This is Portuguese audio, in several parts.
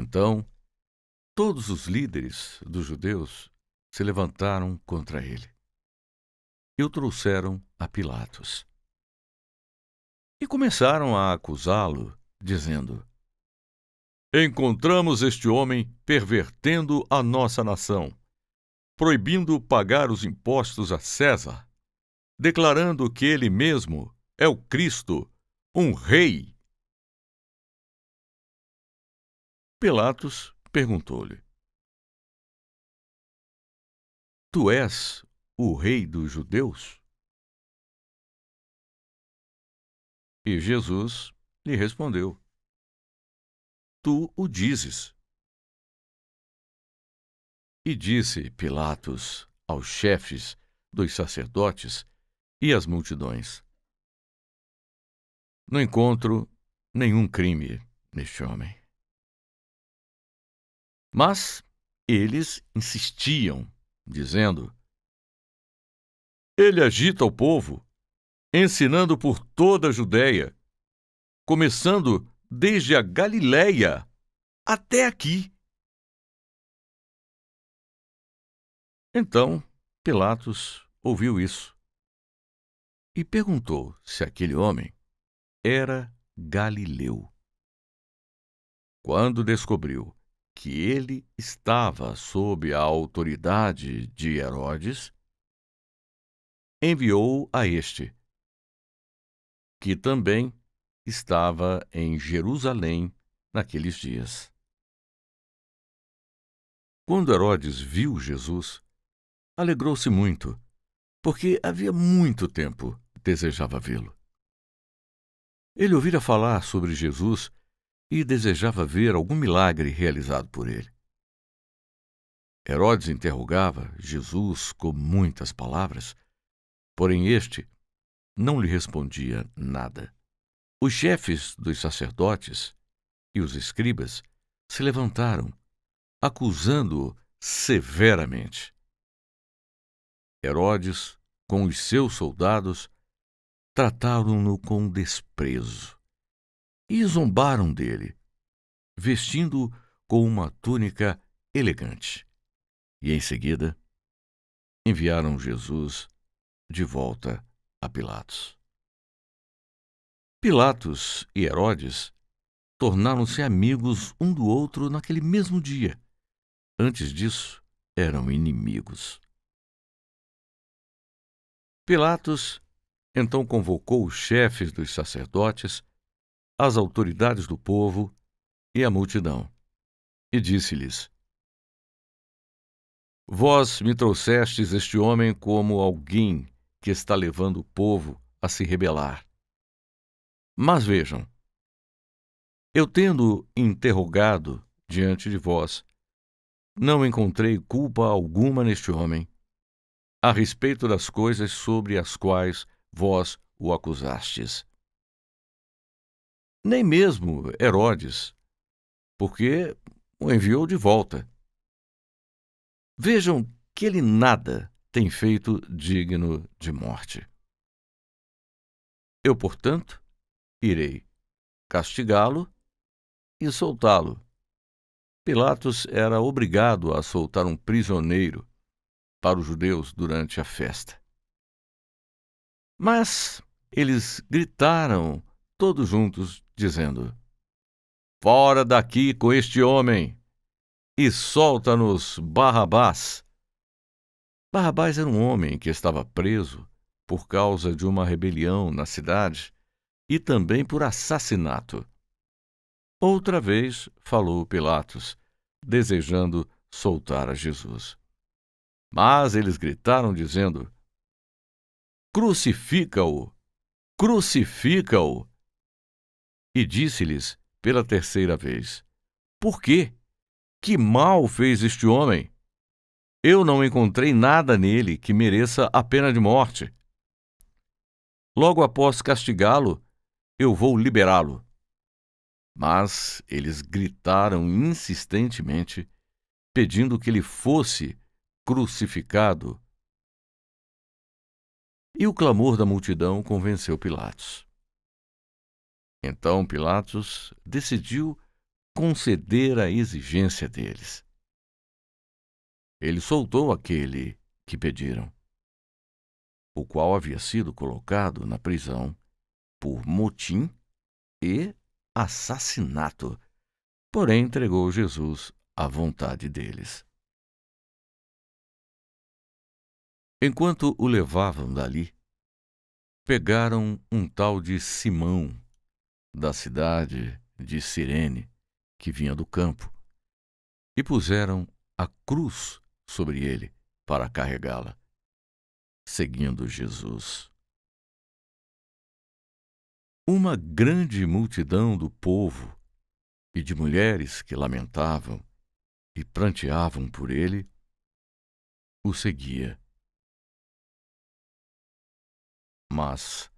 Então, todos os líderes dos judeus se levantaram contra ele e o trouxeram a Pilatos. E começaram a acusá-lo, dizendo: Encontramos este homem pervertendo a nossa nação, proibindo pagar os impostos a César, declarando que ele mesmo é o Cristo, um rei. Pilatos perguntou-lhe: Tu és o rei dos judeus? E Jesus lhe respondeu: Tu o dizes. E disse Pilatos aos chefes dos sacerdotes e às multidões: Não encontro nenhum crime neste homem. Mas eles insistiam, dizendo: Ele agita o povo, ensinando por toda a Judéia, começando desde a Galiléia até aqui. Então Pilatos ouviu isso e perguntou se aquele homem era galileu. Quando descobriu que ele estava sob a autoridade de Herodes, enviou a este, que também estava em Jerusalém naqueles dias. Quando Herodes viu Jesus, alegrou-se muito, porque havia muito tempo desejava vê-lo. Ele ouvira falar sobre Jesus e desejava ver algum milagre realizado por ele. Herodes interrogava Jesus com muitas palavras, porém este não lhe respondia nada. Os chefes dos sacerdotes e os escribas se levantaram, acusando-o severamente. Herodes, com os seus soldados, trataram-no com desprezo e zombaram dele, vestindo-o com uma túnica elegante. E em seguida enviaram Jesus de volta a Pilatos. Pilatos e Herodes tornaram-se amigos um do outro naquele mesmo dia. Antes disso, eram inimigos. Pilatos então convocou os chefes dos sacerdotes, as autoridades do povo e a multidão, e disse-lhes: Vós me trouxestes este homem como alguém que está levando o povo a se rebelar. Mas vejam, eu tendo interrogado diante de vós, não encontrei culpa alguma neste homem, a respeito das coisas sobre as quais vós o acusastes. Nem mesmo Herodes, porque o enviou de volta. Vejam que ele nada tem feito digno de morte. Eu, portanto, irei castigá-lo e soltá-lo. Pilatos era obrigado a soltar um prisioneiro para os judeus durante a festa. Mas eles gritaram todos juntos, dizendo: Fora daqui com este homem e solta-nos Barrabás. Barrabás era um homem que estava preso por causa de uma rebelião na cidade e também por assassinato. Outra vez falou Pilatos, desejando soltar a Jesus. Mas eles gritaram, dizendo: Crucifica-o! Crucifica-o! E disse-lhes pela terceira vez: Por quê? Que mal fez este homem? Eu não encontrei nada nele que mereça a pena de morte. Logo após castigá-lo, eu vou liberá-lo. Mas eles gritaram insistentemente, pedindo que ele fosse crucificado. E o clamor da multidão convenceu Pilatos. Então Pilatos decidiu conceder a exigência deles. Ele soltou aquele que pediram, o qual havia sido colocado na prisão por motim e assassinato, porém entregou Jesus à vontade deles. Enquanto o levavam dali, pegaram um tal de Simão, da cidade de Cirene, que vinha do campo, e puseram a cruz sobre ele para carregá-la, seguindo Jesus. Uma grande multidão do povo e de mulheres que lamentavam e pranteavam por ele o seguia. Mas,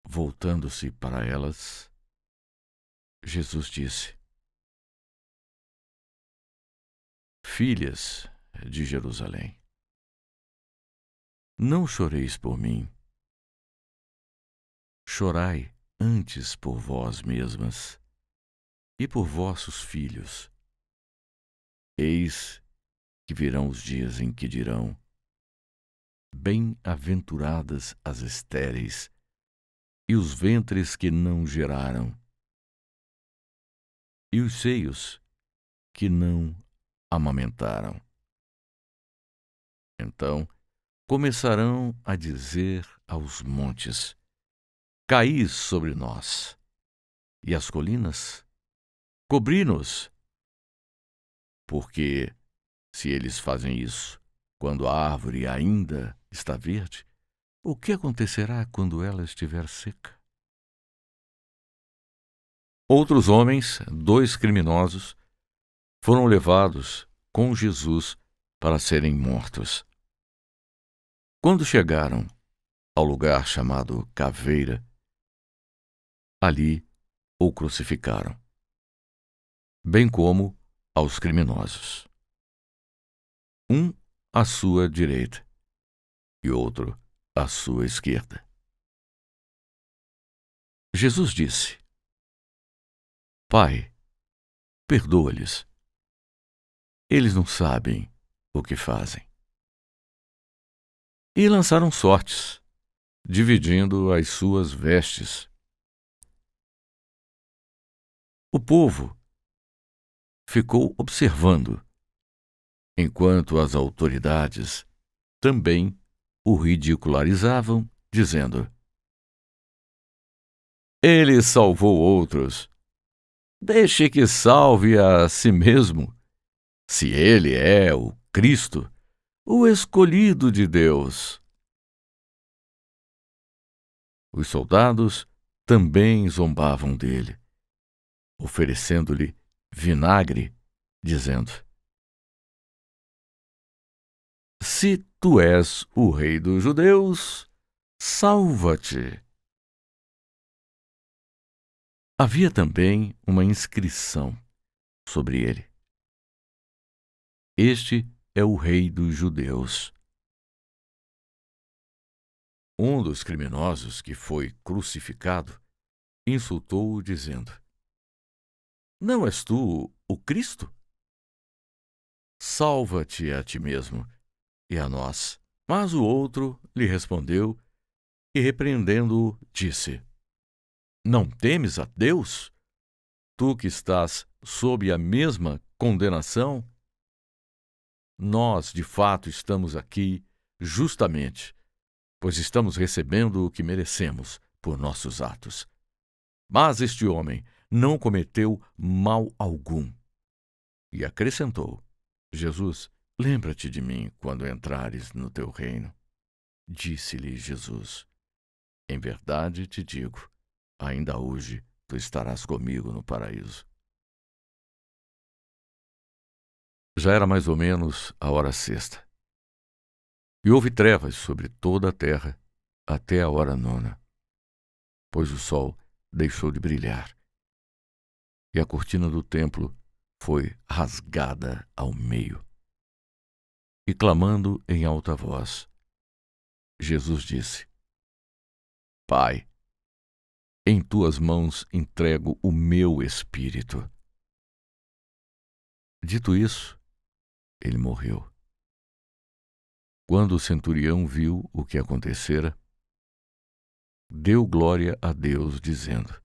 voltando-se para elas, Jesus disse: Filhas de Jerusalém, não choreis por mim. Chorai antes por vós mesmas e por vossos filhos. Eis que virão os dias em que dirão: Bem-aventuradas as estéreis e os ventres que não geraram, e os seios que não amamentaram. Então começarão a dizer aos montes: Caí sobre nós, e às colinas: Cobri-nos. Porque, se eles fazem isso quando a árvore ainda está verde, o que acontecerá quando ela estiver seca? Outros homens, 2 criminosos, foram levados com Jesus para serem mortos. Quando chegaram ao lugar chamado Caveira, ali o crucificaram, bem como aos criminosos, um à sua direita e outro à sua esquerda. Jesus disse: Pai, perdoa-lhes. Eles não sabem o que fazem. E lançaram sortes, dividindo as suas vestes. O povo ficou observando, enquanto as autoridades também o ridicularizavam, dizendo: Ele salvou outros. Deixe que salve a si mesmo, se ele é o Cristo, o escolhido de Deus. Os soldados também zombavam dele, oferecendo-lhe vinagre, dizendo: Se tu és o rei dos judeus, salva-te. Havia também uma inscrição sobre ele: Este é o rei dos judeus. Um dos criminosos que foi crucificado insultou-o, dizendo: Não és tu o Cristo? Salva-te a ti mesmo e a nós. Mas o outro lhe respondeu e, repreendendo-o, disse: Não temes a Deus? Tu que estás sob a mesma condenação? Nós, de fato, estamos aqui justamente, pois estamos recebendo o que merecemos por nossos atos. Mas este homem não cometeu mal algum. E acrescentou: Jesus, lembra-te de mim quando entrares no teu reino. Disse-lhe Jesus: Em verdade te digo, ainda hoje tu estarás comigo no paraíso. Já era mais ou menos a hora sexta, e houve trevas sobre toda a terra até a hora nona, pois o sol deixou de brilhar, e a cortina do templo foi rasgada ao meio. E clamando em alta voz, Jesus disse: Pai, em tuas mãos entrego o meu espírito. Dito isso, ele morreu. Quando o centurião viu o que acontecera, deu glória a Deus, dizendo: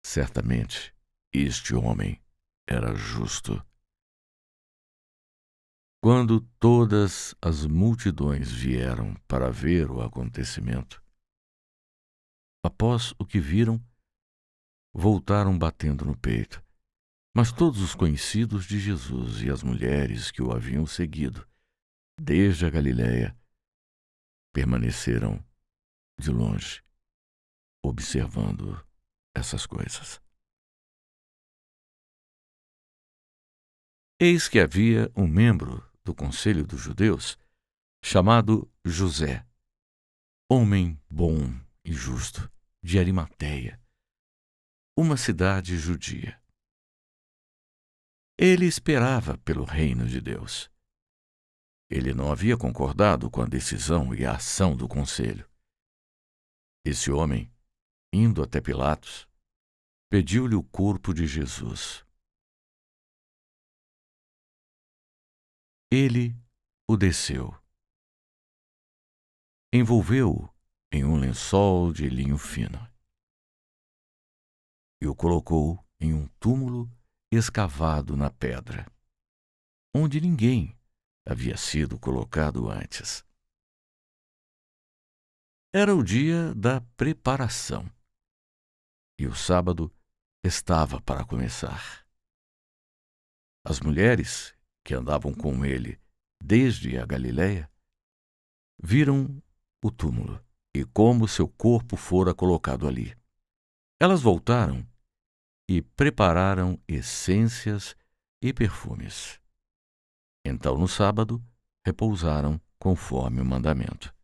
certamente este homem era justo. Quando todas as multidões vieram para ver o acontecimento, após o que viram, voltaram batendo no peito. Mas todos os conhecidos de Jesus e as mulheres que o haviam seguido desde a Galiléia permaneceram de longe, observando essas coisas. Eis que havia um membro do conselho dos judeus, chamado José, homem bom e justo, de Arimateia, uma cidade judia. Ele esperava pelo reino de Deus. Ele não havia concordado com a decisão e a ação do conselho. Esse homem, indo até Pilatos, pediu-lhe o corpo de Jesus. Ele o desceu, envolveu-o em um lençol de linho fino e o colocou em um túmulo escavado na pedra, onde ninguém havia sido colocado antes. Era o dia da preparação e o sábado estava para começar. As mulheres que andavam com ele desde a Galiléia viram o túmulo e como seu corpo fora colocado ali. Elas voltaram e prepararam essências e perfumes. Então, no sábado, repousaram conforme o mandamento.